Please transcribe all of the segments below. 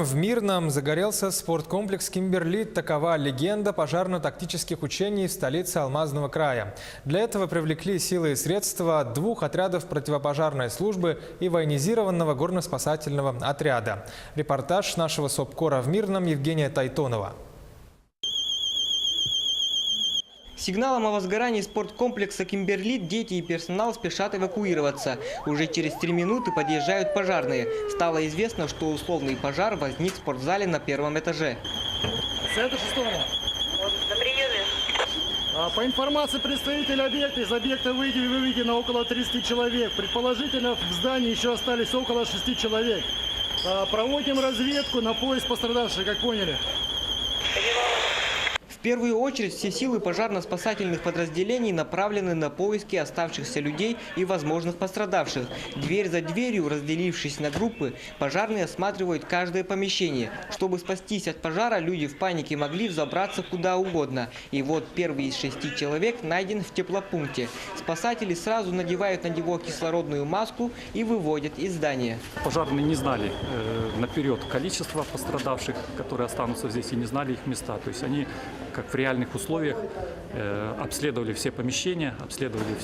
В Мирном загорелся спорткомплекс «Кимберлит». Такова легенда пожарно-тактических учений в столице Алмазного края. Для этого привлекли силы и средства 2 отрядов противопожарной службы и военизированного горно-спасательного отряда. Репортаж нашего СОПКОРа в Мирном Евгения Тайтонова. Сигналом о возгорании спорткомплекса «Кимберлит» дети и персонал спешат эвакуироваться. Уже через 3 минуты подъезжают пожарные. Стало известно, что условный пожар возник в спортзале на 1-м этаже. Центр 6-го. На приеме. По информации представителя объекта, из объекта выведено около 30 человек. Предположительно, в здании еще остались около 6 человек. Проводим разведку на поиск пострадавших, как поняли. В первую очередь все силы пожарно-спасательных подразделений направлены на поиски оставшихся людей и возможных пострадавших. Дверь за дверью, разделившись на группы, пожарные осматривают каждое помещение. Чтобы спастись от пожара, люди в панике могли взобраться куда угодно. И вот первый из 6 человек найден в теплопункте. Спасатели сразу надевают на него кислородную маску и выводят из здания. Пожарные не знали наперед количество пострадавших, которые останутся здесь, и не знали их места. То есть они, как в реальных условиях, обследовали все помещения, обследовали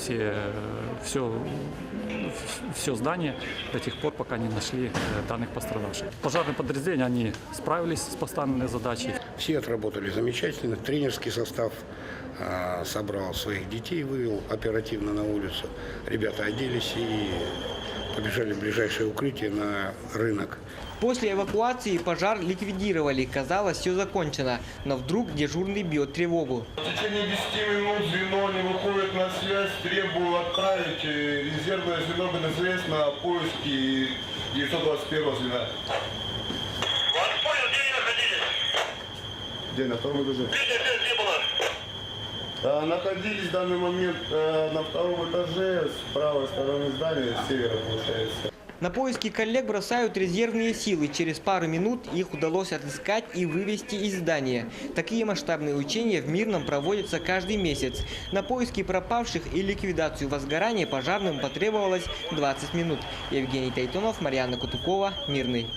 все здание до тех пор, пока не нашли данных пострадавших. Пожарные подразделения, они справились с поставленной задачей. Все отработали замечательно. Тренерский состав собрал своих детей, вывел оперативно на улицу. Ребята оделись и побежали в ближайшее укрытие на рынок. После эвакуации пожар ликвидировали. Казалось, все закончено. Но вдруг дежурный бьет тревогу. В течение 10 минут звено не выходит на связь. Требую отправить резервное звено ГНСС на поиски 921 звена. Вас понял, где вы находились? Где? На 2-м этаже? Где было? Находились в данный момент на 2-м этаже, с правой стороны здания, с севера получается. На поиски коллег бросают резервные силы. Через пару минут их удалось отыскать и вывести из здания. Такие масштабные учения в Мирном проводятся каждый месяц. На поиски пропавших и ликвидацию возгорания пожарным потребовалось 20 минут. Евгений Тайтонов, Марьяна Кутукова, Мирный.